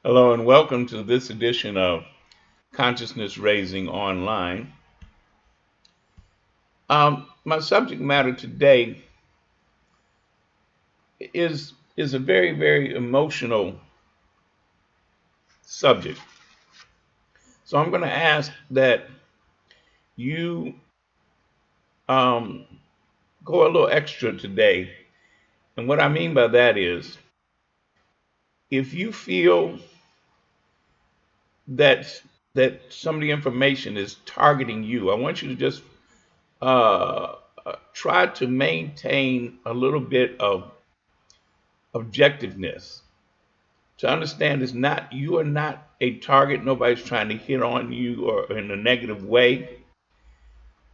Hello and welcome to this edition of Consciousness Raising Online. My subject matter today is a very, very emotional subject. So I'm going to ask that you um, go a little extra today. And what I mean by that is if you feel that some of the information is targeting you, I want you to just try to maintain a little bit of objectiveness. To understand is not you are not a target. Nobody's trying to hit on you or in a negative way.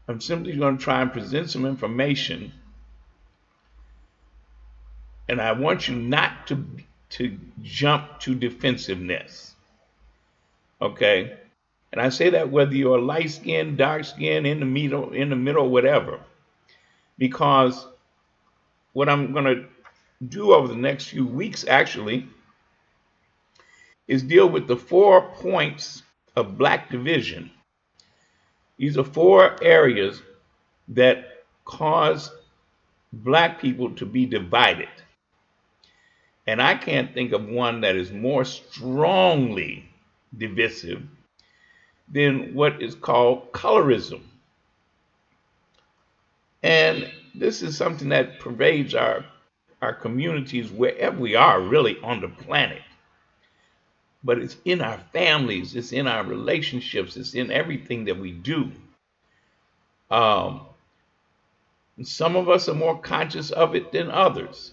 I'm simply going to try and present some information, and I want you not to jump to defensiveness. Okay? And I say that whether you're light skinned, dark skinned, in the middle, whatever. Because what I'm going to do over the next few weeks actually is deal with the 4 points of black division. These are 4 areas that cause black people to be divided. And I can't think of one that is more strongly divisive than what is called colorism. And this is something that pervades our communities wherever we are really on the planet. But it's in our families, it's in our relationships, it's in everything that we do. Some of us are more conscious of it than others.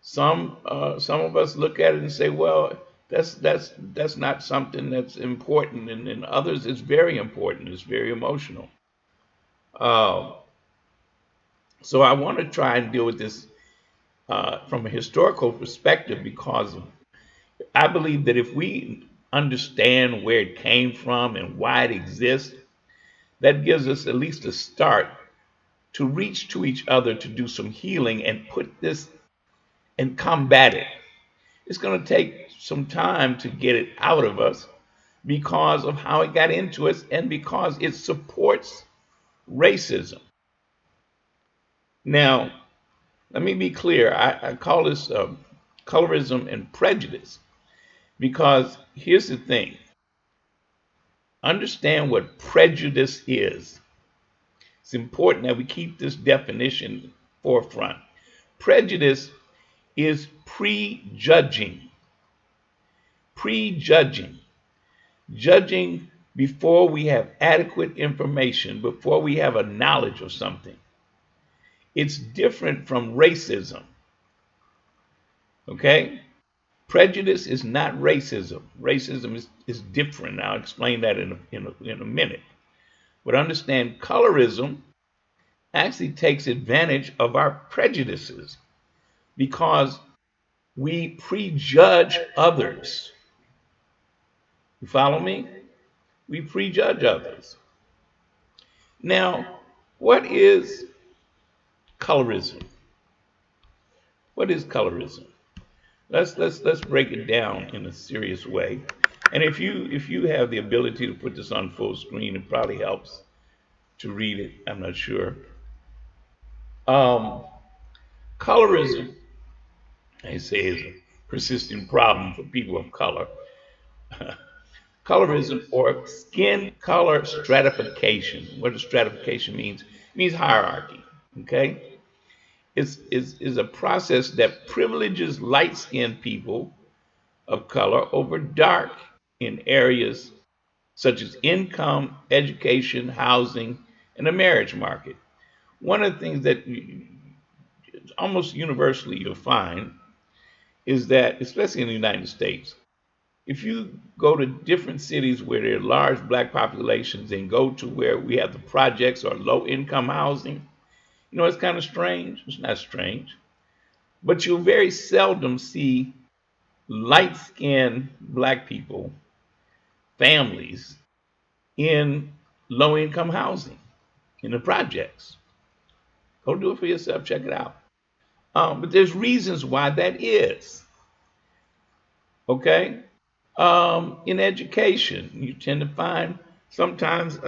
Some of us look at it and say, "Well, that's not something that's important," and others, it's very important. It's very emotional. Uh, so I want to try and deal with this from a historical perspective because I believe that if we understand where it came from and why it exists, that gives us at least a start to reach to each other to do some healing and put this and combat it. It's going to take some time to get it out of us, because of how it got into us and because it supports racism. Now, let me be clear. I call this colorism and prejudice because here's the thing: understand what prejudice is. It's important that we keep this definition forefront. Prejudice is prejudging, prejudging, judging before we have adequate information, before we have a knowledge of something. It's different from racism. Okay? Prejudice is not racism. Racism is different. I'll explain that in a minute. But understand colorism actually takes advantage of our prejudices because we prejudge others. You follow me? We prejudge others. Now, what is colorism? What is colorism? Let's break it down in a serious way. And if you have the ability to put this on full screen, it probably helps to read it. I'm not sure. Um, Colorism, I say, is a persistent problem for people of color. Colorism or skin color stratification. What does stratification means? It means hierarchy. Okay, is a process that privileges light-skinned people of color over dark in areas such as income, education, housing, and the marriage market. One of the things that almost universally you'll find is that, especially in the United States, if you go to different cities where there are large black populations and go to where we have the projects or low income housing, it's kind of strange. It's not strange, but you'll very seldom see light skinned black people, families in low income housing in the projects. Go do it for yourself, check it out. But there's reasons why that is. Okay? In education, you tend to find sometimes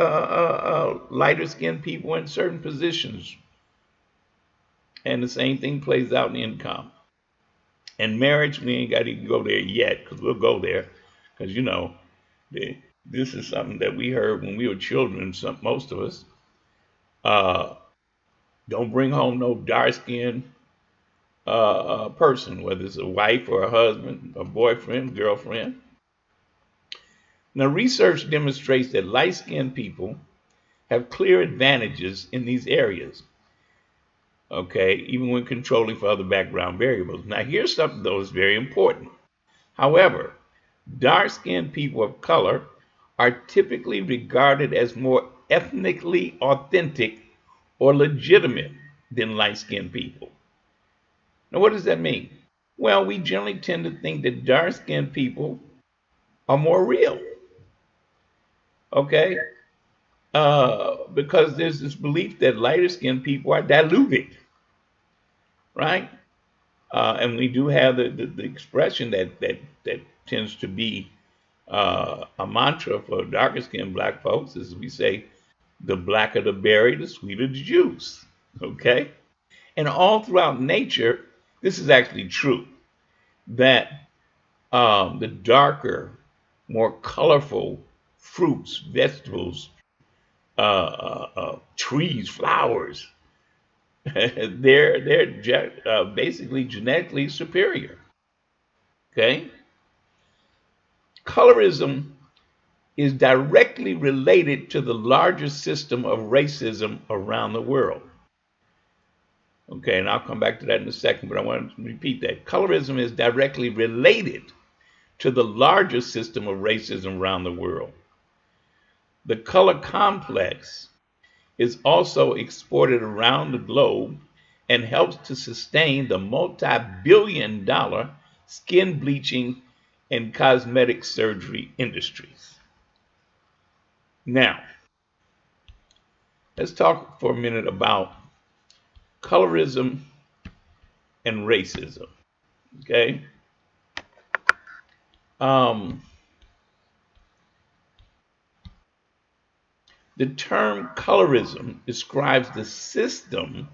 lighter skinned people in certain positions, and the same thing plays out in income. And marriage, we ain't got to even go there yet, because we'll go there, because this is something that we heard when we were children. Most of us uh, don't bring home no dark skinned person, whether it's a wife or a husband, a boyfriend, girlfriend. Now, research demonstrates that light skinned people have clear advantages in these areas, okay, even when controlling for other background variables. Now, here's something, though, that's very important. However, dark skinned people of color are typically regarded as more ethnically authentic or legitimate than light skinned people. Now, what does that mean? Well, we generally tend to think that dark skinned people are more real, okay? Because there's this belief that lighter skinned people are diluted, right? And we do have the expression that tends to be a mantra for darker skinned black folks is we say, the blacker the berry, the sweeter the juice, okay? And all throughout nature, this is actually true, that the darker, more colorful fruits, vegetables, trees, flowers, they're basically genetically superior. Okay, colorism is directly related to the larger system of racism around the world. Okay, and I'll come back to that in a second, but I want to repeat that. Colorism is directly related to the larger system of racism around the world. The color complex is also exported around the globe and helps to sustain the multi-billion-dollar skin bleaching and cosmetic surgery industries. Now, let's talk for a minute about colorism and racism. Okay? Um, The term colorism describes the system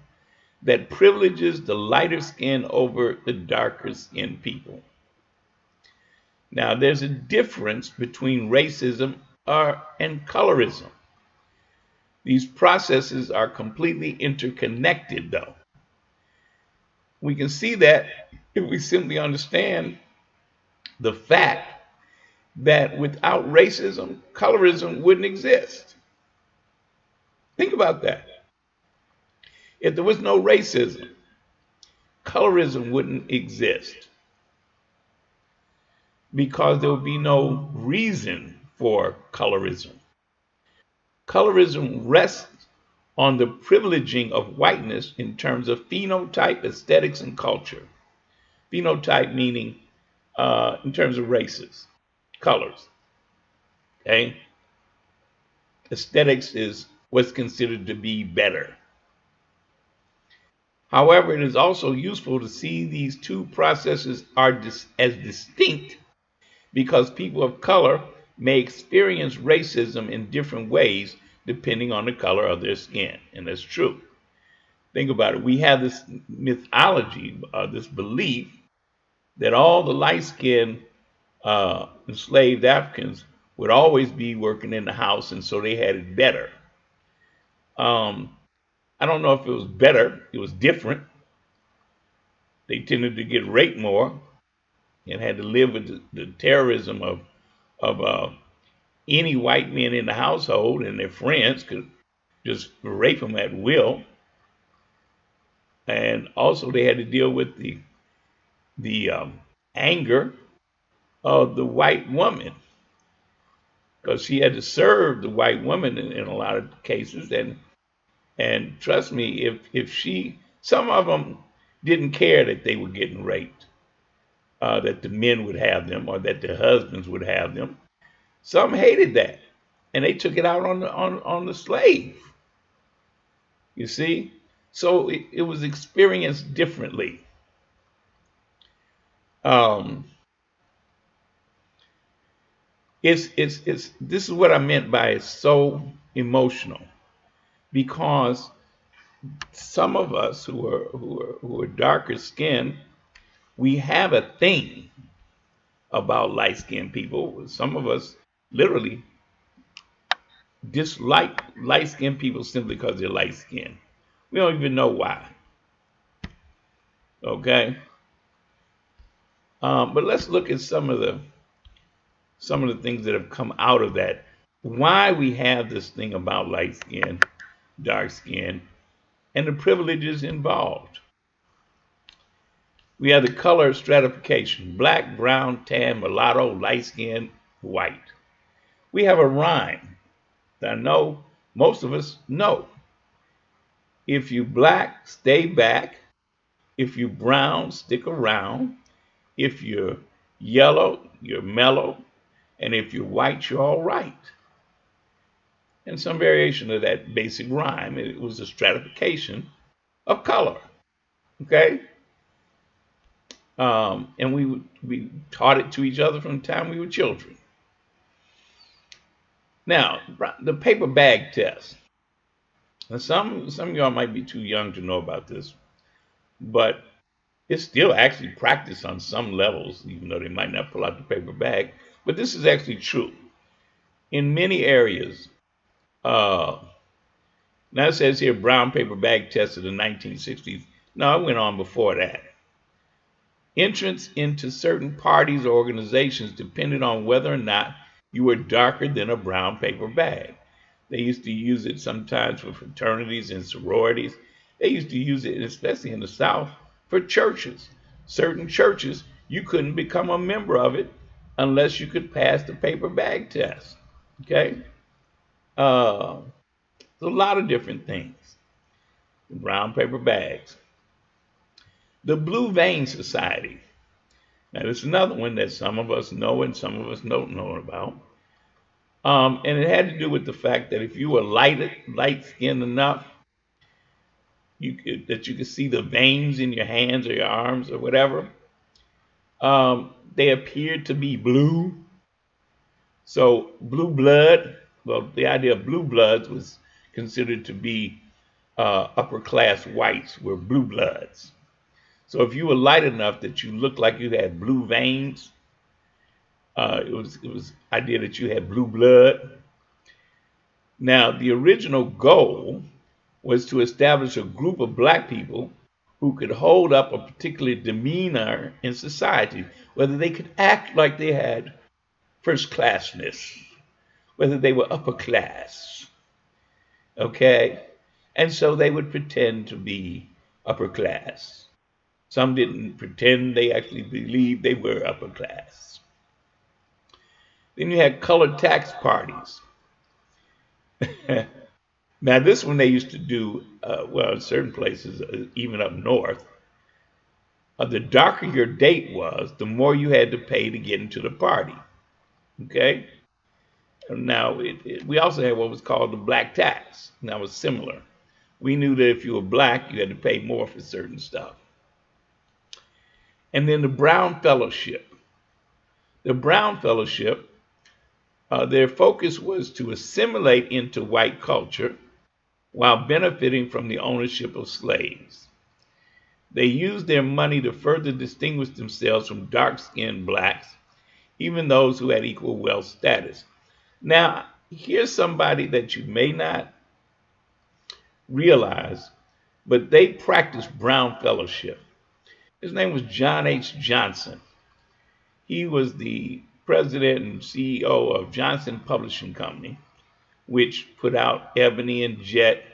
that privileges the lighter skin over the darker skinned people. Now, there's a difference between racism and colorism. These processes are completely interconnected, though. We can see that if we simply understand the fact that without racism, colorism wouldn't exist. Think about that. If there was no racism, colorism wouldn't exist because there would be no reason for colorism. Colorism rests on the privileging of whiteness in terms of phenotype, aesthetics, and culture. Phenotype meaning in terms of races, colors. Okay? Aesthetics is what's considered to be better. However, it is also useful to see these two processes are as distinct because people of color may experience racism in different ways depending on the color of their skin. And that's true. Think about it. We have this mythology, this belief that all the light skinned enslaved Africans would always be working in the house, and so they had it better. I don't know if it was better, it was different. They tended to get raped more and had to live with the terrorism of any white men in the household, and their friends could just rape them at will. And also, they had to deal with the anger of the white woman because she had to serve the white woman in a lot of cases. And trust me, if some of them didn't care that they were getting raped, that the men would have them or that their husbands would have them. Some hated that, and they took it out on the slave. You see, so it was experienced differently. Um, it's this is what I meant by it's so emotional because some of us who are darker skinned, we have a thing about light skinned people. Some of us literally dislike light skinned people simply because they're light skinned. We don't even know why. Okay, but let's look at some of the things that have come out of that. Why we have this thing about light skin, dark skin, and the privileges involved. We have the color stratification: black, brown, tan, mulatto, light skin, white. We have a rhyme that I know most of us know. If you black, stay back. If you brown, stick around. If you're yellow, you're mellow. And if you're white, you're all right. And some variation of that basic rhyme. It was a stratification of color. Okay? And we taught it to each other from the time we were children. Now, the paper bag test. Now, some of y'all might be too young to know about this, but it's still actually practiced on some levels, even though they might not pull out the paper bag. But this is actually true. In many areas, now it says here brown paper bag test of the 1960s. No, it went on before that. Entrance into certain parties or organizations depended on whether or not you were darker than a brown paper bag. They used to use it sometimes for fraternities and sororities. They used to use it, especially in the South, for churches. Certain churches, you couldn't become a member of it unless you could pass the paper bag test. Okay? A lot of different things. Brown paper bags. The Blue Vein Society. Now, this is another one that some of us know and some of us don't know about. And it had to do with the fact that if you were light skinned enough, that you could see the veins in your hands or your arms or whatever, they appeared to be blue. So blue blood, well, the idea of blue bloods was considered to be upper class whites were blue bloods. So if you were light enough that you looked like you had blue veins, it was idea that you had blue blood. Now the original goal was to establish a group of black people who could hold up a particular demeanor in society, whether they could act like they had first classness, whether they were upper class, okay? And so they would pretend to be upper class. Some didn't pretend, they actually believed they were upper class. Then you had colored tax parties. Now, this one they used to do, well, in certain places, even up north. The darker your date was, the more you had to pay to get into the party. Okay? Now, we also had what was called the black tax. And that was similar. We knew that if you were black, you had to pay more for certain stuff. And then the Brown Fellowship. The Brown Fellowship, their focus was to assimilate into white culture while benefiting from the ownership of slaves. They used their money to further distinguish themselves from dark skinned blacks, even those who had equal wealth status. Now, here's somebody that you may not realize, but they practiced Brown Fellowship. His name was John H. Johnson. He was the president and CEO of Johnson Publishing Company, which put out Ebony and Jet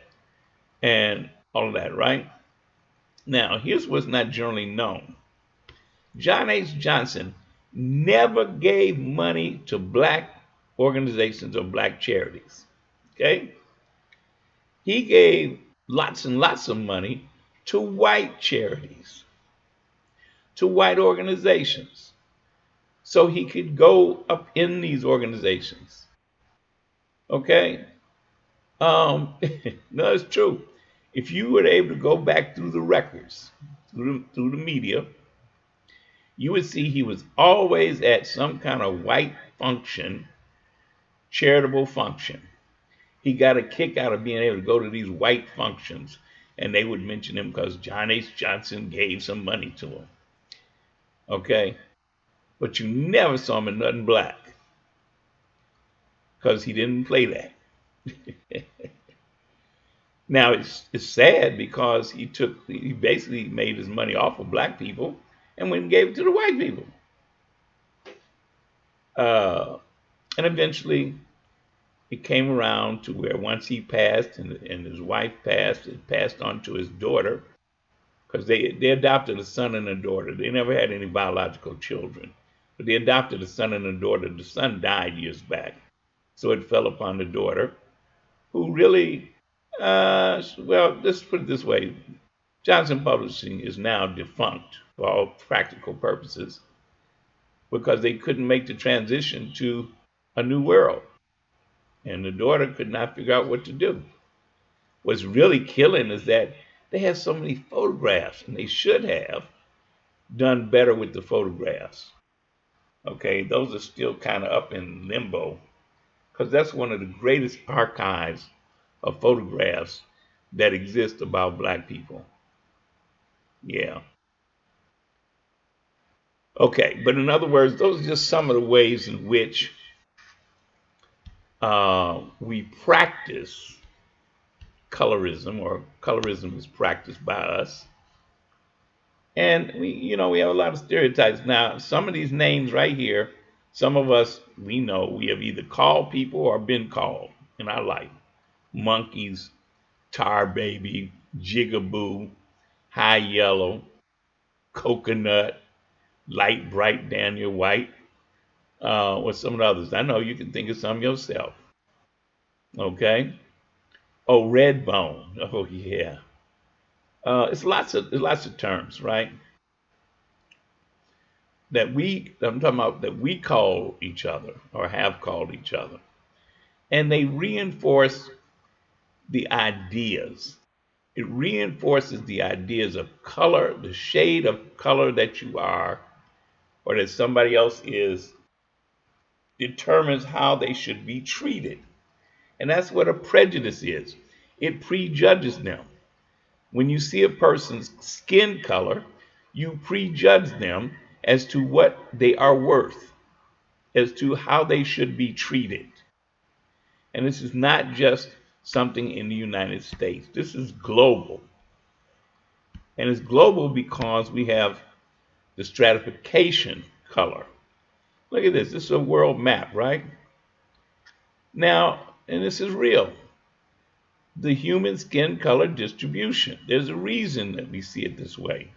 and all of that, right? Now, here's what's not generally known. John H. Johnson never gave money to black organizations or black charities. Okay? He gave lots and lots of money to white charities, to white organizations, so he could go up in these organizations. Okay? No, it's true. If you were able to go back through the records, through the media, you would see he was always at some kind of white function, charitable function. He got a kick out of being able to go to these white functions, and they would mention him because John H. Johnson gave some money to him. Okay? But you never saw him in nothing black because he didn't play that. Now it's sad because he basically made his money off of black people and went and gave it to the white people. And eventually it came around to where once he passed and his wife passed, it passed on to his daughter because they adopted a son and a daughter. They never had any biological children, but they adopted a son and a daughter. The son died years back, so it fell upon the daughter, who really, well, let's put it this way: Johnson Publishing is now defunct for all practical purposes because they couldn't make the transition to a new world, and the daughter could not figure out what to do. What's really killing is that they have so many photographs, and they should have done better with the photographs. Okay, those are still kind of up in limbo because that's one of the greatest archives of photographs that exist about black people. Yeah. Okay, but in other words, those are just some of the ways in which we practice colorism, or colorism is practiced by us. And we have a lot of stereotypes. Now, some of these names right here, some of us, we know we have either called people or been called in our life. Monkeys, tar baby, jigaboo, high yellow, coconut, light bright Daniel White. What's some of the others? I know you can think of some yourself. Okay. Oh, red bone. Oh yeah. It's lots of terms, right? I'm talking about that we call each other or have called each other, and they reinforce the ideas. It reinforces the ideas of color, the shade of color that you are, or that somebody else is, determines how they should be treated. And that's what a prejudice is. It prejudges them. When you see a person's skin color, you prejudge them as to what they are worth, as to how they should be treated. And this is not just something in the United States. This is global. And it's global because we have the stratification color. Look at this. This is a world map, right? Now, and this is real. The human skin color distribution. There's a reason that we see it this way.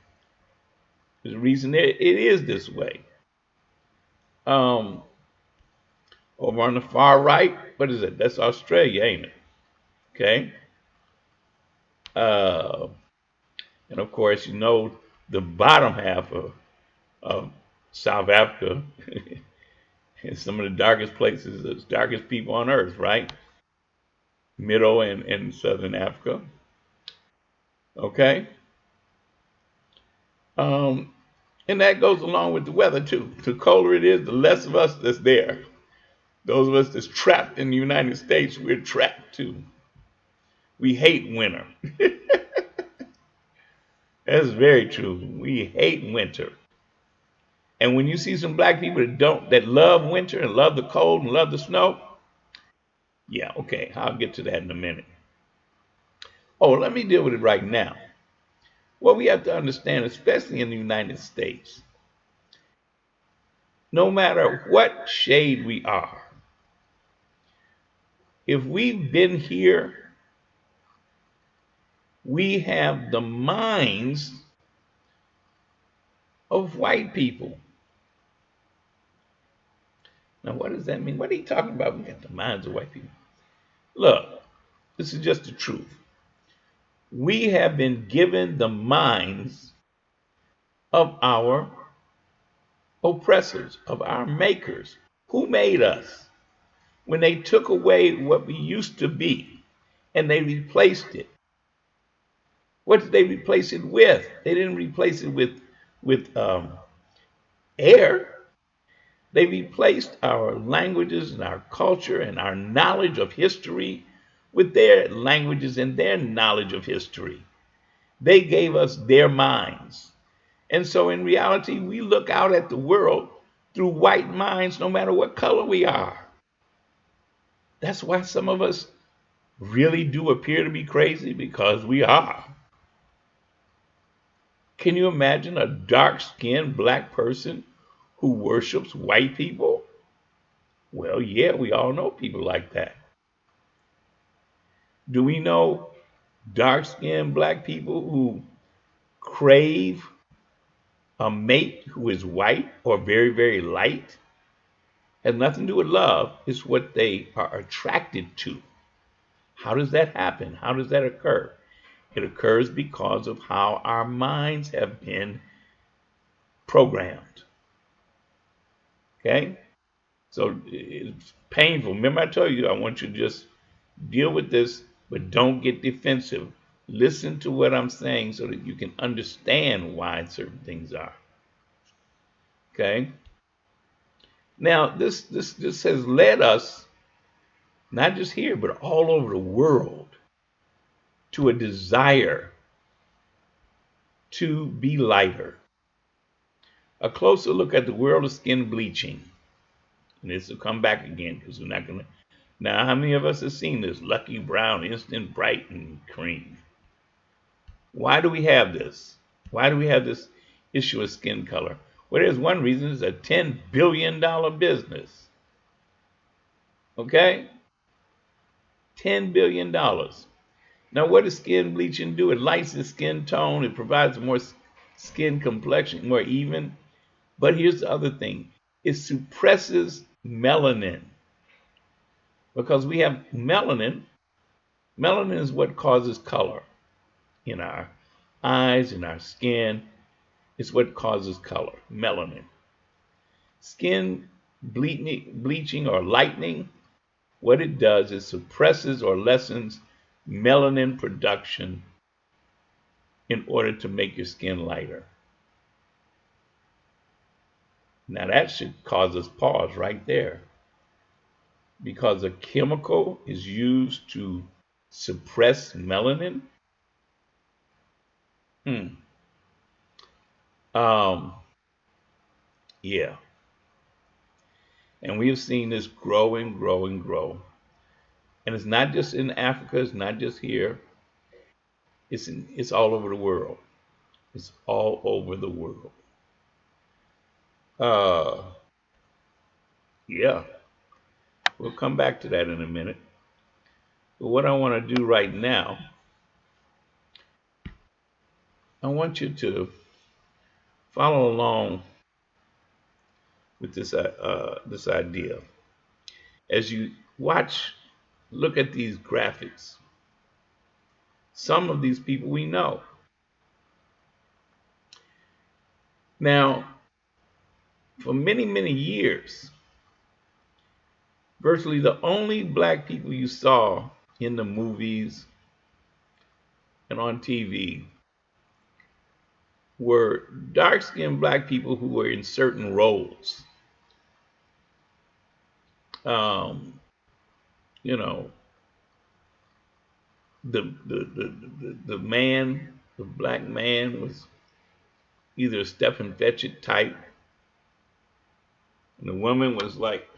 There's a reason that it is this way. Um, Over on the far right, what is it? That's Australia, ain't it? Okay. Uh, and of course, you know the bottom half of South Africa is some of the darkest places, the darkest people on earth, right? Middle and southern Africa. Okay. Um, and that goes along with the weather too. The colder it is, the less of us that's there. Those of us that's trapped in the United States, we're trapped too. We hate winter. That's very true. We hate winter. And when you see some black people that love winter and love the cold and love the snow, yeah, okay, I'll get to that in a minute. Oh, let me deal with it right now. What we have to understand, especially in the United States, no matter what shade we are, if we've been here, we have the minds of white people. Now, what does that mean? What are you talking about? We got the minds of white people. Look, this is just the truth. We have been given the minds of our oppressors, of our makers. Who made us? When they took away what we used to be and they replaced it. What did they replace it with? They didn't replace it with air. They replaced our languages and our culture and our knowledge of history with their languages and their knowledge of history. They gave us their minds. And so in reality, we look out at the world through white minds no matter what color we are. That's why some of us really do appear to be crazy, because we are. Can you imagine a dark skinned black person who worships white people? Well, yeah, we all know people like that. Do we know dark skinned black people who crave a mate who is white or very, very light? Has nothing to do with love, it's what they are attracted to. How does that happen? How does that occur? It occurs because of how our minds have been programmed. Okay? So it's painful. Remember, I told you I want you to just deal with this, but don't get defensive. Listen to what I'm saying so that you can understand why certain things are. Okay? Now, this has led us, not just here, but all over the world, to a desire to be lighter. A closer look at the world of skin bleaching. And this will come back again because we're not going to. Now, how many of us have seen this? Lucky Brown Instant Brighten Cream. Why do we have this? Why do we have this issue of skin color? Well, there's one reason. It's a $10 billion business. Okay? $10 billion. Now, what does skin bleaching do? It lightens the skin tone. It provides a more skin complexion, more even. But here's the other thing. It suppresses melanin. Because we have melanin. Melanin is what causes color in our eyes, in our skin. It's what causes color, melanin. Skin bleaching or lightening, what it does is suppresses or lessens melanin production in order to make your skin lighter. Now that should cause us pause right there. because a chemical is used to suppress melanin. Hmm. Um, yeah, and we have seen this grow and grow and grow, and it's not just in Africa. It's not just here. It's all over the world. It's all over the world. Uh, yeah, we'll come back to that in a minute. But what I want to do right now, I want you to follow along with this idea as you watch. Look at these graphics. Some of these people we know. Now, for many, many years, virtually the only black people you saw in the movies and on TV were dark skinned black people who were in certain roles. Um, you know, the black man was either a Stephen Fetchit type, and the woman was like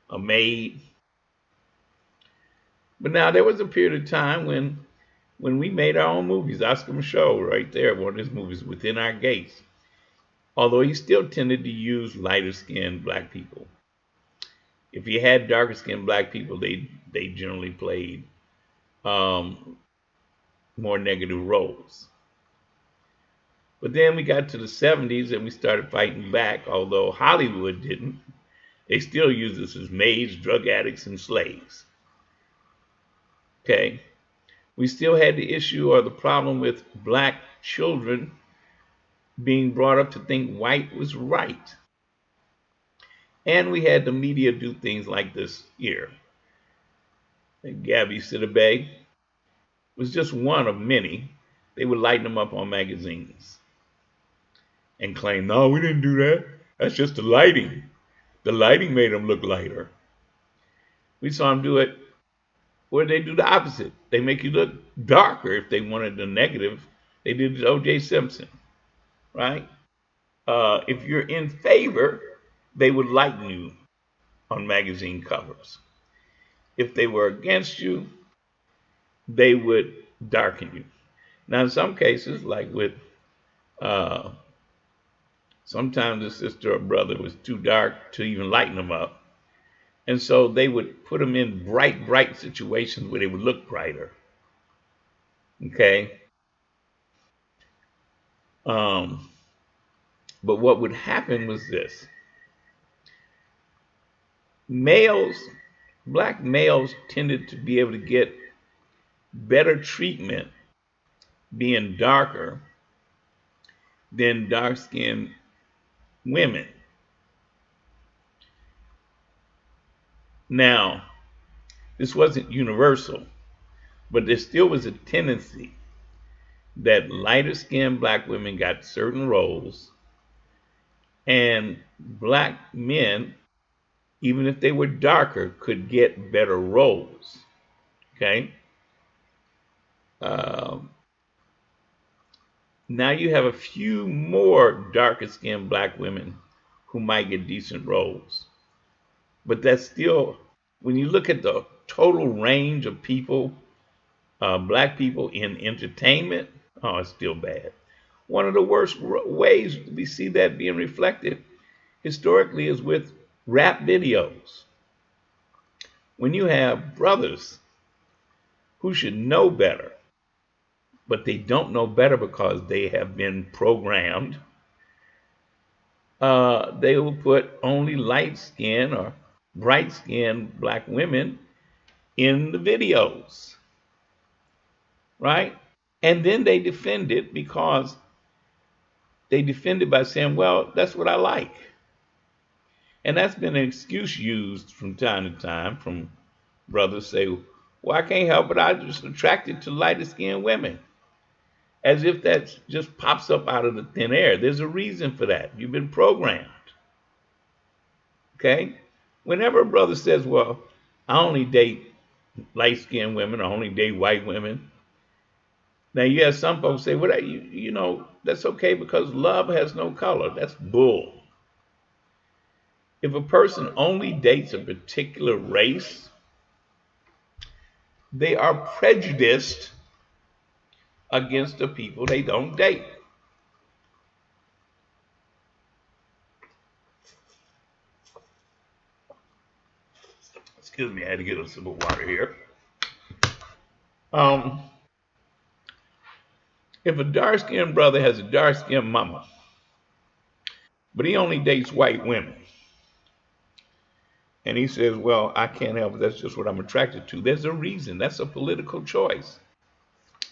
a maid. But now there was a period of time when we made our own movies. Oscar Micheaux, right there, one of his movies, Within Our Gates. Although he still tended to use lighter skinned black people. If he had darker skinned black people, they generally played um, more negative roles. But then we got to the 70s and we started fighting back, although Hollywood didn't. They still used us as maids, drug addicts, and slaves. Okay. We still had the issue or the problem with black children being brought up to think white was right. And we had the media do things like this here. And Gabby Sidibe was just one of many. They would lighten them up on magazines and claim, no, we didn't do that. That's just the lighting. The lighting made them look lighter. We saw them do it where they do the opposite. They make you look darker if they wanted the negative. They did it to O.J. Simpson, right? If you're in favor, they would lighten you on magazine covers. If they were against you, they would darken you. Now, in some cases, like with uh, sometimes the sister or brother was too dark to even lighten them up. And so they would put them in bright, bright situations where they would look brighter. Okay. Um, but what would happen was this: males, black males tended to be able to get better treatment being darker than dark skinned women. Now, this wasn't universal, but there still was a tendency that lighter skinned black women got certain roles and black men, even if they were darker, could get better roles. Okay. Um, Now you have a few more darker skinned black women who might get decent roles. But that's still, when you look at the total range of people, black people in entertainment, oh, it's still bad. One of the worst ways we see that being reflected historically is with rap videos. When you have brothers who should know better, but they don't know better because they have been programmed, they will put only light skinned or bright skinned black women in the videos, right? And then they defend it because they defend it by saying, well, that's what I like. And that's been an excuse used from time to time from brothers say, well, I can't help it. I'm just attracted to lighter skinned women. As if that just pops up out of the thin air. There's a reason for that. You've been programmed. Okay? Whenever a brother says, well, I only date light skinned women, I only date white women. Now you have some folks say, well, that's okay because love has no color. That's bull. If a person only dates a particular race, they are prejudiced against the people they don't date. Excuse me, I had to get a sip of water here. Um, if a dark skinned brother has a dark skinned mama, but he only dates white women, and he says, well, I can't help it, that's just what I'm attracted to. There's a reason. That's a political choice.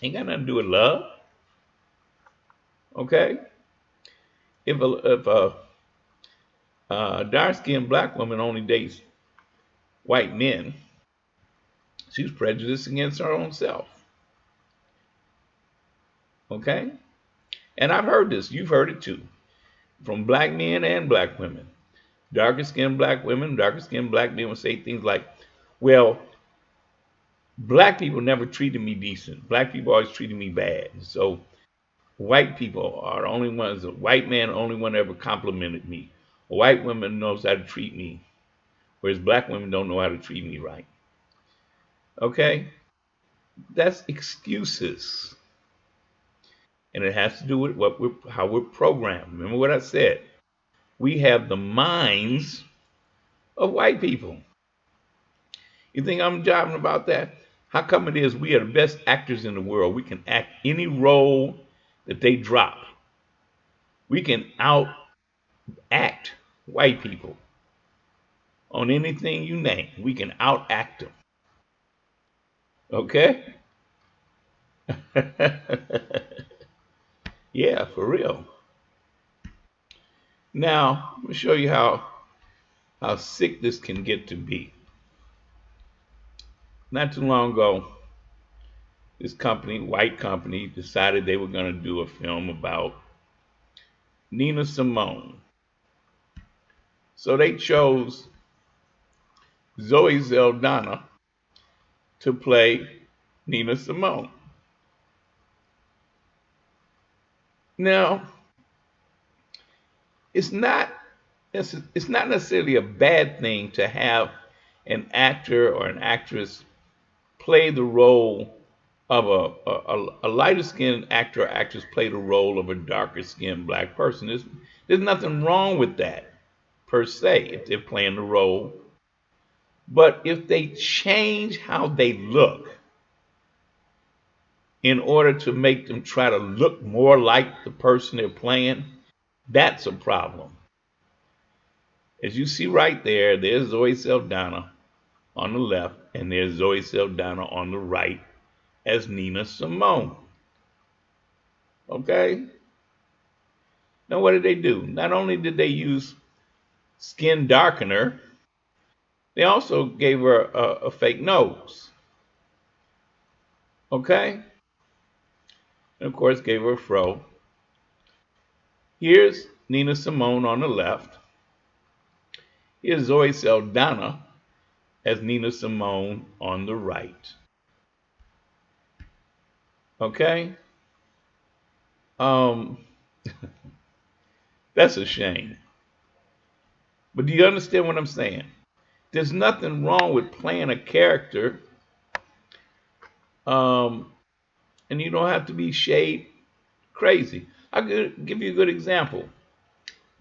Ain't got nothing to do with love. Okay? If a dark skinned black woman only dates white men, she's prejudiced against her own self. Okay? And I've heard this. You've heard it too. From black men and black women. Darker skinned black women, darker skinned black men will say things like, well, black people never treated me decent. Black people always treated me bad. So white people are the only ones, a white man, the only one ever complimented me. A white woman knows how to treat me, whereas black women don't know how to treat me right. Okay? That's excuses. And it has to do with how we're programmed. Remember what I said? We have the minds of white people. You think I'm jiving about that? How come it is we are the best actors in the world? We can act any role that they drop. We can outact white people on anything you name. We can outact them. Okay? Yeah, for real. Now, let me show you how sick this can get to be. Not too long ago, this company, white company, decided they were going to do a film about Nina Simone. So they chose Zoe Saldana to play Nina Simone. Now, it's not it's not necessarily a bad thing to have an actor or an actress play the role of a lighter skinned actor or actress play the role of a darker skinned black person. There's nothing wrong with that per se if they're playing the role. But if they change how they look in order to make them try to look more like the person they're playing, that's a problem. As you see right there, there's Zoe Saldana on the left, and there's Zoe Saldana on the right as Nina Simone. Okay? Now, what did they do? Not only did they use skin darkener, they also gave her a fake nose. Okay? And of course, gave her a fro. Here's Nina Simone on the left. Here's Zoe Saldana as Nina Simone on the right. Okay? Um, that's a shame. But do you understand what I'm saying? There's nothing wrong with playing a character, um, and you don't have to be shade crazy. I'll give you a good example.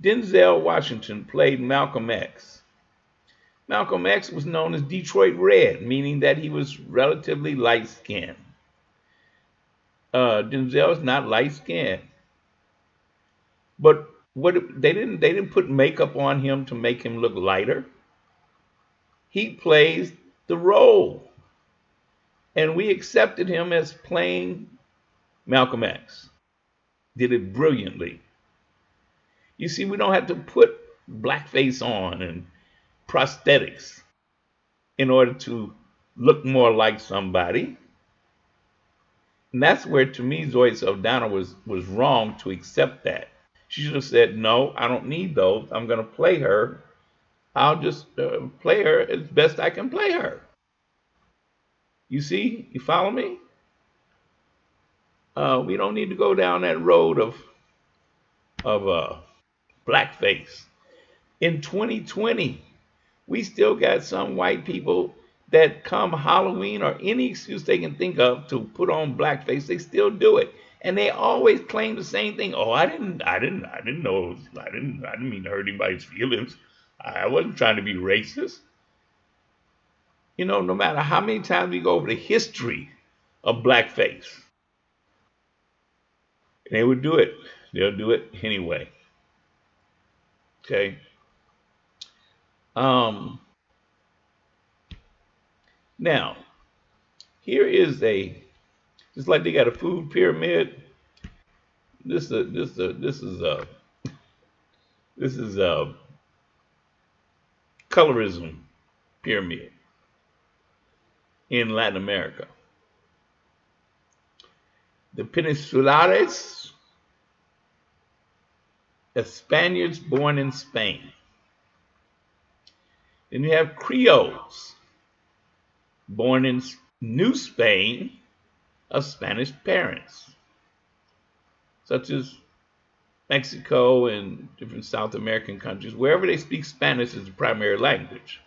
Denzel Washington played Malcolm X. Malcolm X was known as Detroit Red, meaning that he was relatively light skinned. Denzel is not light skinned, but what they didn't put makeup on him to make him look lighter. He plays the role, and we accepted him as playing Malcolm X. Did it brilliantly. You see, we don't have to put blackface on and prosthetics in order to look more like somebody. And that's where, to me, Zoe Saldana was wrong to accept that. She should have said, no, I don't need those. I'm going to play her I'll just play her as best I can play her. You see? You follow me? We don't need to go down that road of blackface. In 2020, we still got some white people that come Halloween or any excuse they can think of to put on blackface, they still do it. And they always claim the same thing. Oh, I didn't know, I didn't mean to hurt anybody's feelings. I wasn't trying to be racist. No matter how many times we go over the history of blackface, they would do it. They'll do it anyway. Okay. Um, Now, here is just like they got a food pyramid. This is a colorism pyramid in Latin America. The Peninsulares are Spaniards born in Spain. Then you have Creoles born in New Spain of Spanish parents, such as Mexico and different South American countries. Wherever they speak Spanish as the primary language.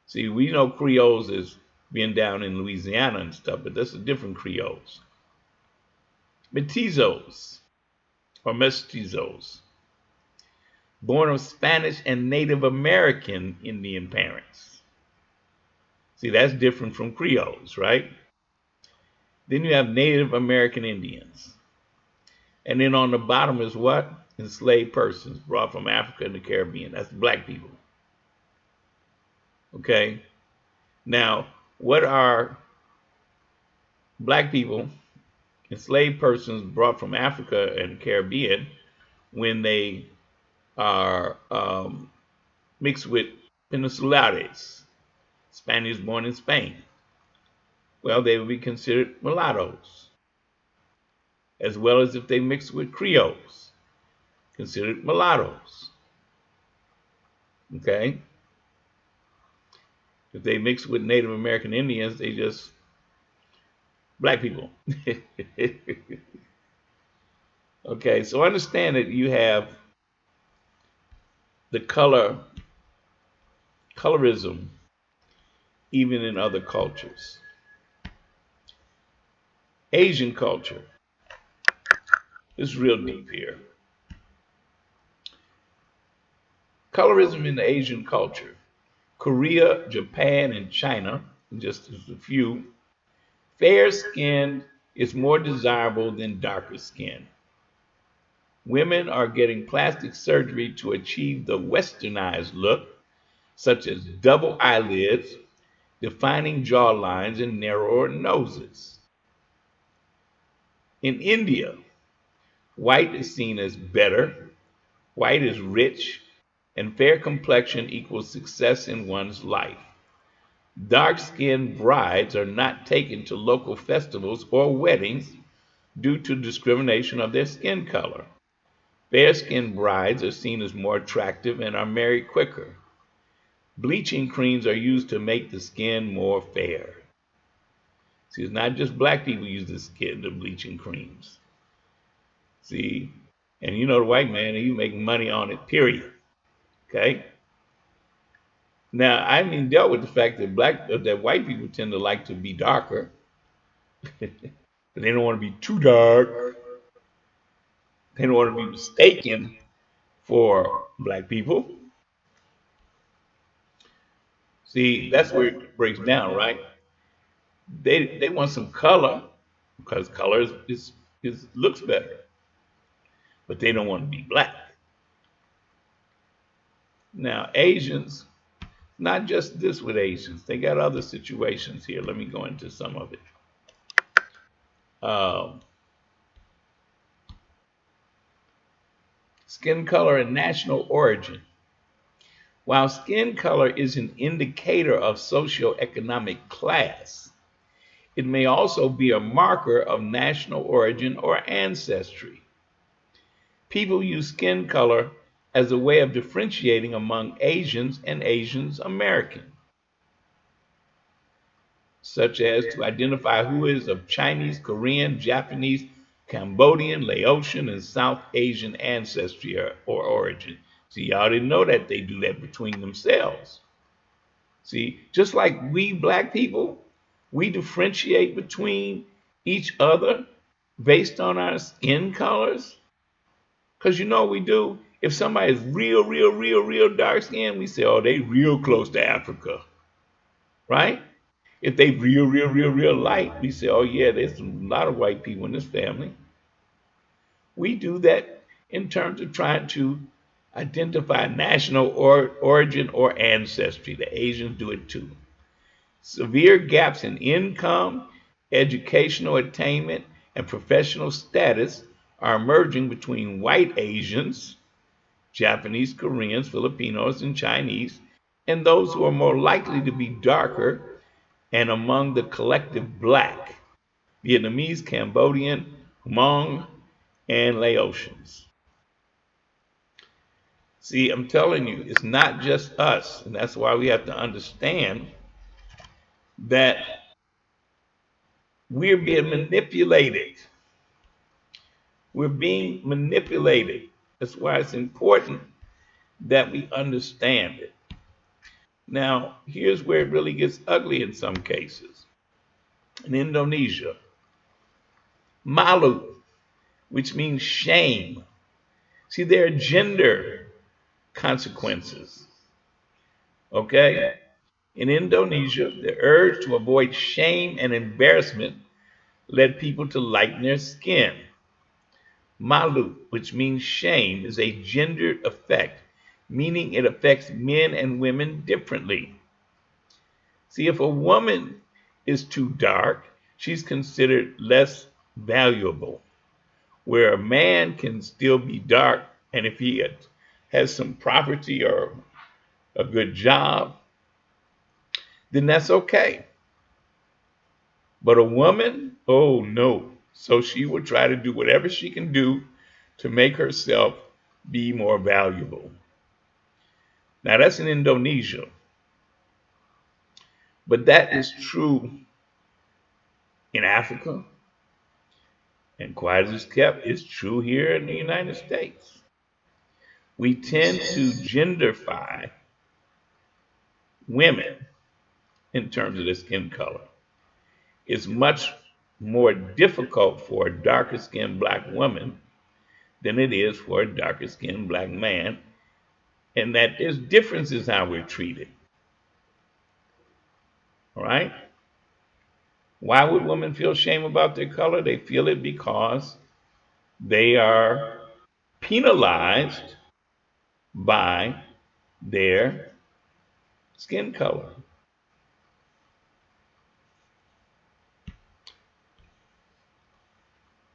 See, we know Creoles as being down in Louisiana and stuff, but that's a different Creoles. Mestizos or mestizos, born of Spanish and Native American Indian parents. See, that's different from Creoles, right? Then you have Native American Indians. And then on the bottom is what? Enslaved persons brought from Africa and the Caribbean. That's black people. Okay? Now, what are black people, enslaved persons brought from Africa and the Caribbean, when they are mixed with Peninsulares, Spaniards born in Spain? Well, they would be considered mulattoes, as well as if they mix with Creoles, considered mulattoes. Okay? If they mix with Native American Indians, they just black people. Okay, so understand that you have the colorism even in other cultures. Asian culture is real deep here. Colorism in the Asian culture. Korea, Japan, and China, just as a few. Fair skin is more desirable than darker skin. Women are getting plastic surgery to achieve the westernized look, such as double eyelids, defining jawlines, and narrower noses. In India, white is seen as better, white is rich, and fair complexion equals success in one's life. Dark skinned brides are not taken to local festivals or weddings due to discrimination of their skin color. Fair skinned brides are seen as more attractive and are married quicker. Bleaching creams are used to make the skin more fair. See, it's not just black people use the bleaching creams. See, and the white man, he make money on it, period. Okay? Now, I mean, dealt with the fact that white people tend to like to be darker, but they don't want to be too dark. They don't want to be mistaken for black people. See, that's where it breaks down, right? They want some color because color is looks better, but they don't want to be black. Now, Asians, not just this with Asians, they got other situations here. Let me go into some of it. Um, Skin color and national origin. While skin color is an indicator of socioeconomic class, it may also be a marker of national origin or ancestry. People use skin color as a way of differentiating among Asians and Asians American, such as to identify who is of Chinese, Korean, Japanese, Cambodian, Laotian, and South Asian ancestry or origin. See, y'all didn't know that they do that between themselves. See, just like we black people, we differentiate between each other based on our skin colors. Because you know we do. If somebody's real dark skinned, we say, oh, they real close to Africa, right? If they real light, we say, oh yeah, there's a lot of white people in this family. We do that in terms of trying to identify national origin or ancestry. The Asians do it too. Severe gaps in income, educational attainment, and professional status are emerging between white Asians, Japanese, Koreans, Filipinos, and Chinese, and those who are more likely to be darker and among the collective black, Vietnamese, Cambodian, Hmong, and Laotians. See, I'm telling you, it's not just us, and that's why we have to understand that we're being manipulated. We're being manipulated. That's why it's important that we understand it. Now, here's where it really gets ugly in some cases. In Indonesia, malu, which means shame. See, there are gender consequences. Okay? In Indonesia, the urge to avoid shame and embarrassment led people to lighten their skin. Malu, which means shame, is a gendered effect, meaning it affects men and women differently. See, if a woman is too dark, she's considered less valuable, where a man can still be dark, and if he has some property or a good job, then that's okay. But a woman, oh no. So she will try to do whatever she can do to make herself be more valuable. Now that's in Indonesia, but that is true in Africa, and quiet as it's kept, it's true here in the United States. We tend to genderify women in terms of their skin color. It's much more difficult for a darker skinned black woman than it is for a darker skinned black man, and that there's differences how we're treated. All right? Why would women feel shame about their color? They feel it because they are penalized by their skin color.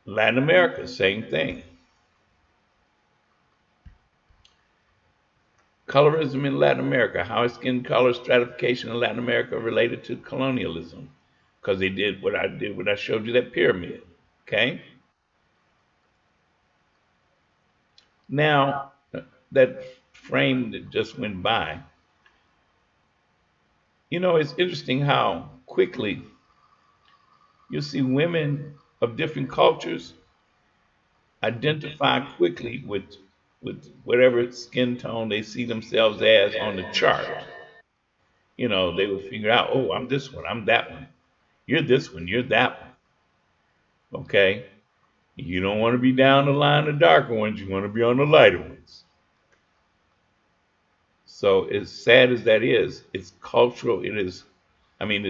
Latin America, same thing. Colorism in Latin America. How is skin color stratification in Latin America related to colonialism? Because they did what I did when I showed you that pyramid. Okay? Now, that frame that just went by, you know, it's interesting how quickly you see women of different cultures identify quickly with whatever skin tone they see themselves as on the chart. You know, they will figure out, oh, I'm this one, I'm that one. You're this one, you're that one. Okay? You don't want to be down the line of darker ones, you want to be on the lighter ones. So as sad as that is, it's cultural, it's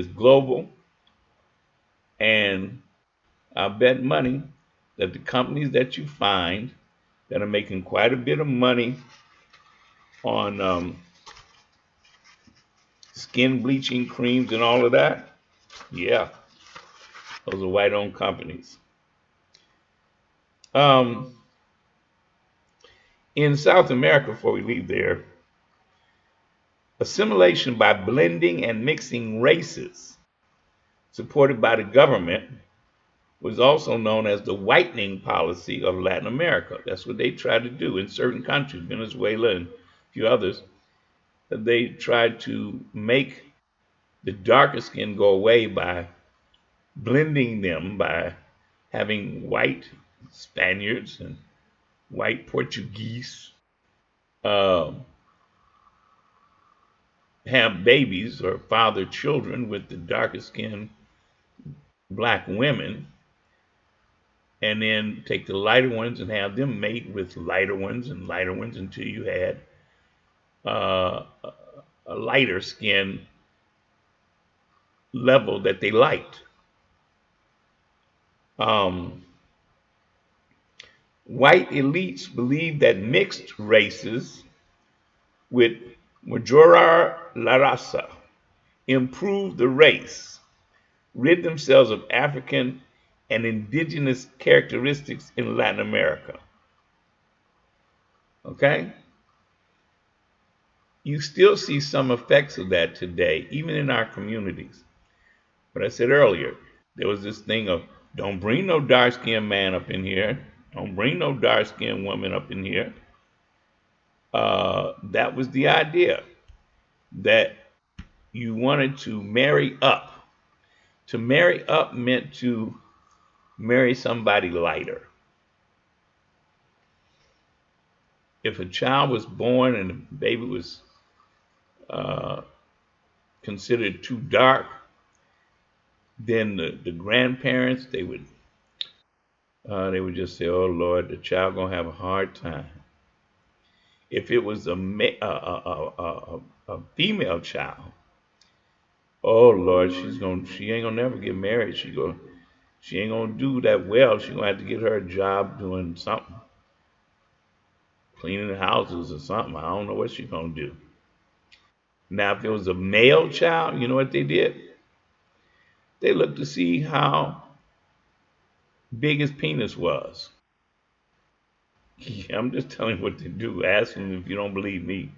global, and I bet money that the companies that you find that are making quite a bit of money on skin bleaching creams and all of that, yeah, those are white-owned companies. Um, in South America, before we leave there, assimilation by blending and mixing races, supported by the government, was also known as the whitening policy of Latin America. That's what they tried to do in certain countries, Venezuela and a few others. They tried to make the darker skin go away by blending them, by having white Spaniards and white Portuguese um, have babies or father children with the darker skinned black women, and then take the lighter ones and have them mate with lighter ones and lighter ones until you had uh, a lighter skin level that they liked. Um, White elites believed that mixed races with majora la raza improved the race, rid themselves of African and indigenous characteristics in Latin America. Okay? You still see some effects of that today, even in our communities. But I said earlier, there was this thing of don't bring no dark skinned man up in here, don't bring no dark skinned woman up in here. That was the idea that you wanted to marry up. To marry up meant to marry somebody lighter. If a child was born and the baby was uh, considered too dark, then the grandparents they would just say, "Oh Lord, the child gonna have a hard time." If it was a female child, oh Lord, she ain't gonna never get married. She ain't gonna do that well. She gonna have to get her a job doing something, cleaning houses or something. I don't know what she gonna do. Now, if it was a male child, you know what they did? They looked to see how big his penis was. Yeah, I'm just telling you what they do. Ask them if you don't believe me.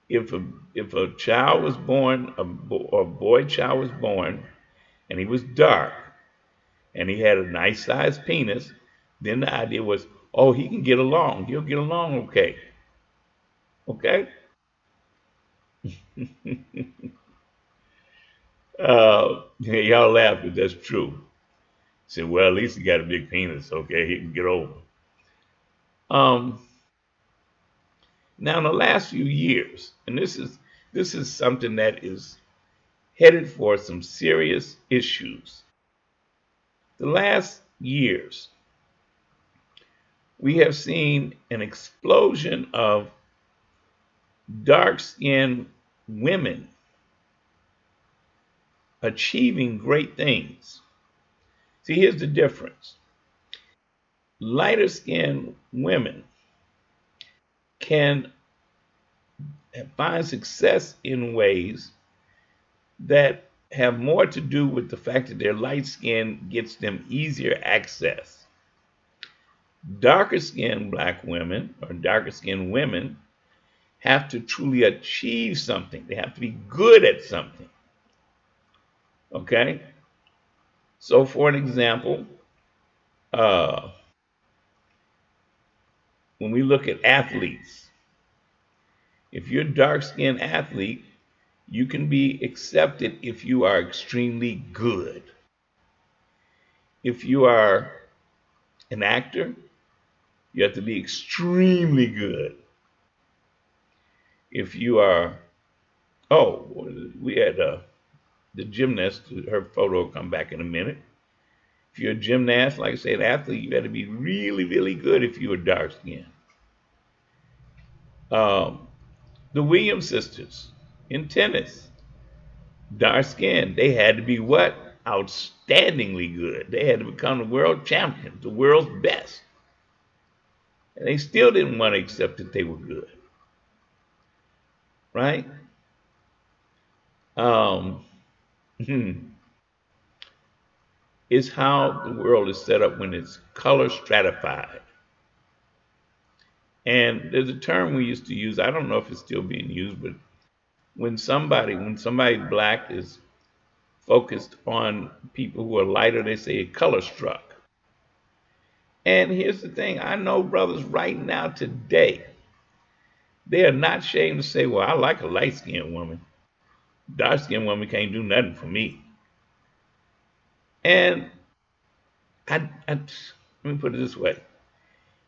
If a if a child was born, a boy child was born, and he was dark, and he had a nice sized penis, then the idea was, oh, he can get along. He'll get along okay. Okay? Yeah, y'all laugh, but that's true. Say, well, at least he got a big penis. Okay, he can get over. Um, Now, in the last few years, and this is something that is headed for some serious issues. The last years, we have seen an explosion of dark-skinned women achieving great things. See, here's the difference. Lighter skinned women can find success in ways that have more to do with the fact that their light skin gets them easier access. Darker skinned black women or darker skinned women have to truly achieve something. They have to be good at something. Okay? So, for an example, uh, when we look at athletes, if you're a dark skinned athlete, you can be accepted if you are extremely good. If you are an actor, you have to be extremely good. If you are, oh, we had the gymnast, her photo will come back in a minute. If you're a gymnast, like I said, athlete, you got to be really, really good if you're dark skinned. Um, the Williams sisters in tennis, dark skinned, they had to be what? Outstandingly good. They had to become the world champions, the world's best. And they still didn't want to accept that they were good. Right? Um, it's how the world is set up when it's color stratified. And there's a term we used to use, I don't know if it's still being used, but when somebody black is focused on people who are lighter. They say color struck. And here's the thing: I know brothers right now today, they are not ashamed to say, "Well, I like a light skinned woman. Dark skinned woman can't do nothing for me." And let me put it this way: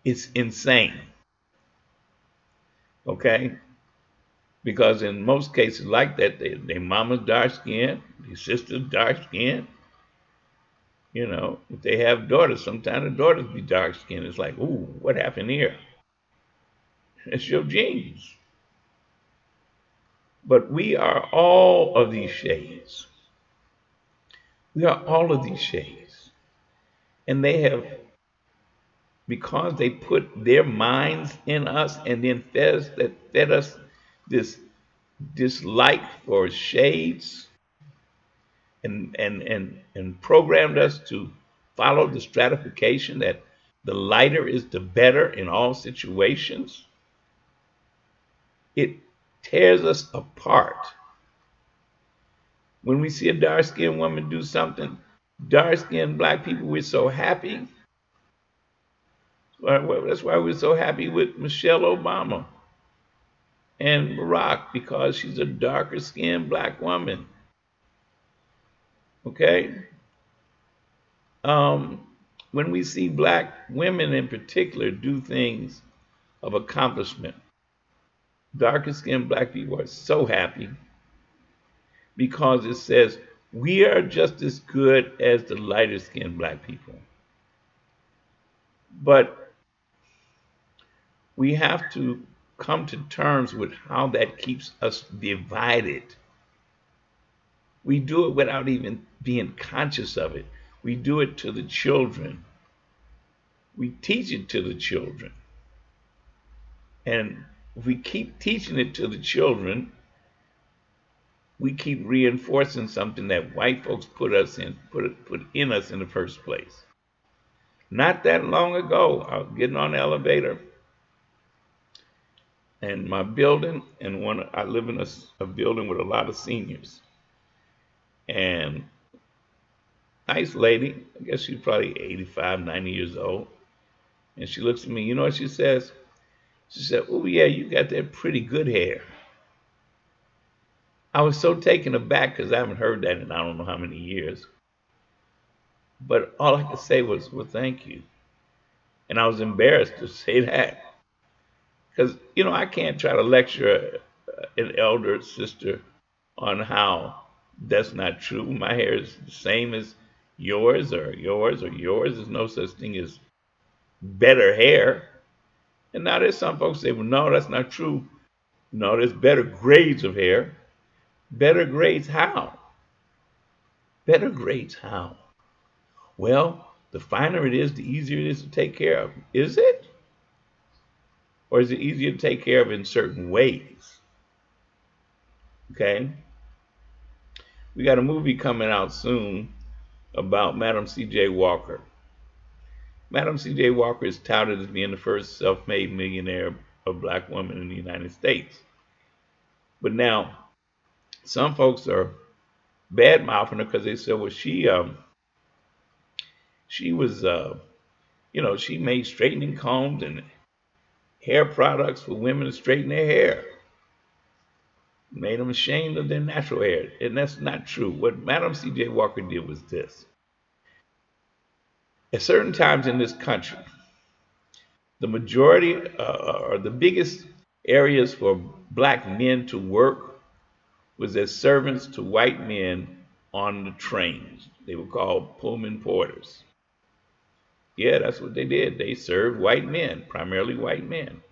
it's insane. Okay, because in most cases like that, their mama's dark skinned, their sister's dark skinned. You know, if they have daughters, sometimes the daughters be dark skinned. It's like, ooh, what happened here? It's your genes. But we are all of these shades. We are all of these shades. And they have, because they put their minds in us and then fed us this dislike for shades and programmed us to follow the stratification that the lighter is the better in all situations. It tears us apart. When we see a dark skinned woman do something, dark skinned black people, we're so happy. That's why we're so happy with Michelle Obama and Barack, because she's a darker skinned black woman. Okay? Um, when we see black women in particular do things of accomplishment, darker skinned black people are so happy because it says we are just as good as the lighter skinned black people. But we have to come to terms with how that keeps us divided. We do it without even being conscious of it. We do it to the children. We teach it to the children. And if we keep teaching it to the children, we keep reinforcing something that white folks put in us in the first place. Not that long ago, I was getting on the elevator, and my building, I live in a building with a lot of seniors, and nice lady, I guess she's probably 85, 90 years old, and she looks at me. You know what she says? She said, "Oh yeah, you got that pretty good hair." I was so taken aback because I haven't heard that in I don't know how many years. But all I could say was, "Well, thank you." And I was embarrassed to say that because I can't try to lecture an elder sister on how that's not true. My hair is the same as yours or yours or yours. There's no such thing as better hair. And now there's some folks say, well, no, that's not true. No, there's better grades of hair. Better grades how? Better grades how? Well, the finer it is, the easier it is to take care of. Is it? Or is it easier to take care of in certain ways? Okay? We got a movie coming out soon about Madam C.J. Walker. Madam C.J. Walker is touted as being the first self-made millionaire of black woman in the United States. But now, some folks are bad-mouthing her because they said, well, she was, she made straightening combs and hair products for women to straighten their hair. Made them ashamed of their natural hair. And that's not true. What Madam C.J. Walker did was this. At certain times in this country, the majority or the biggest areas for black men to work was as servants to white men on the trains. They were called Pullman porters. Yeah, that's what they did. They served white men, primarily white men.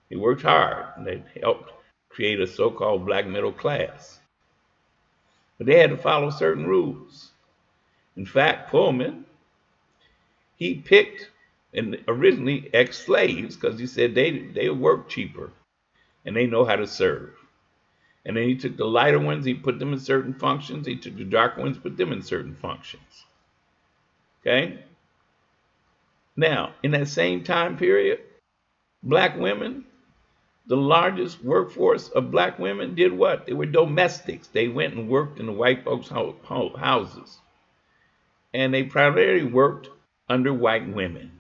They worked hard and they helped create a so-called black middle class. But they had to follow certain rules. In fact, Pullman, he picked and originally ex-slaves because he said they work cheaper and they know how to serve. And then he took the lighter ones, he put them in certain functions. He took the darker ones, put them in certain functions. Okay? Now, in that same time period, black women, The largest workforce of black women did what? They were domestics. They went and worked in the white folks' houses. And they primarily worked under white women.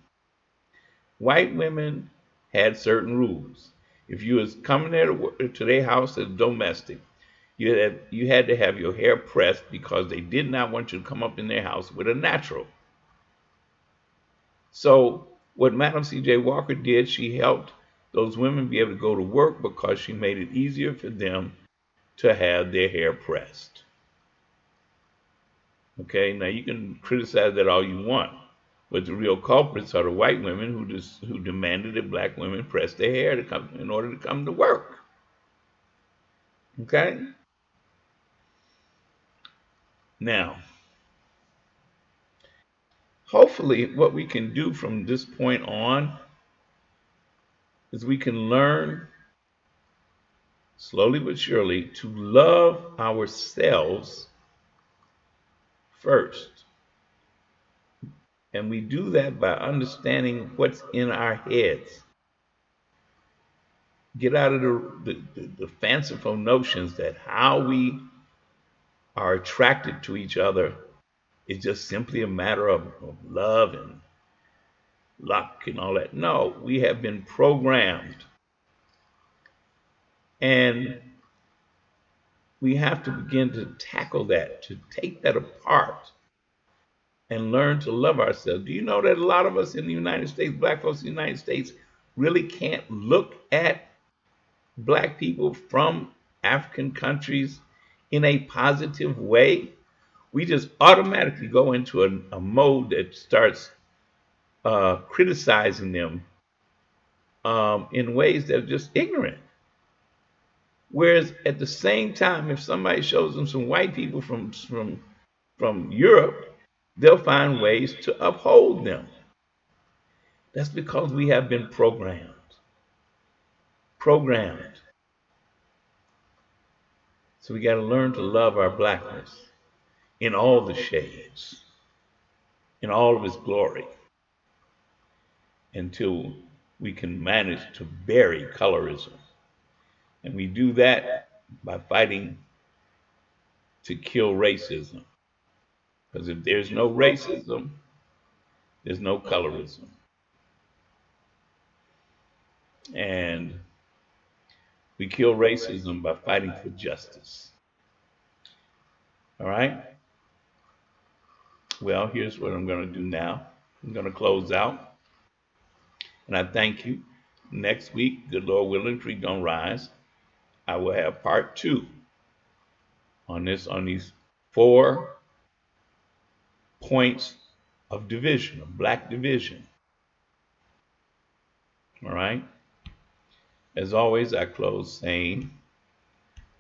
White women had certain rules. If you was coming there to their house as domestic, you had to have your hair pressed because they did not want you to come up in their house with a natural. So what Madam C.J. Walker did, she helped those women be able to go to work because she made it easier for them to have their hair pressed. Okay, now you can criticize that all you want, but the real culprits are the white women who demanded that black women press their hair to come in order to come to work. Okay? Now, hopefully what we can do from this point on is we can learn slowly but surely to love ourselves first. And we do that by understanding what's in our heads. Get out of the fanciful notions that how we are attracted to each other is just simply a matter of love and luck and all that. No, we have been programmed. And we have to begin to tackle that, to take that apart and learn to love ourselves. Do you know that a lot of us in the United States, black folks in the United States, really can't look at black people from African countries in a positive way? We just automatically go into a mode that starts criticizing them in ways that are just ignorant. Whereas at the same time, if somebody shows them some white people from Europe, they'll find ways to uphold them. That's because we have been programmed. Programmed. So we got to learn to love our blackness in all the shades, in all of its glory, until we can manage to bury colorism. And we do that by fighting to kill racism. Because if there's no racism, there's no colorism. And we kill racism by fighting for justice. All right? Well, here's what I'm going to do now. I'm going to close out. And I thank you. Next week, good Lord willing, Creek Gonna Rise, I will have part 2 on these 4 points of division, of black division. All right? As always, I close saying,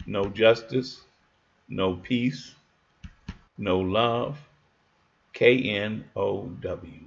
no justice, no peace, no love, KNOW.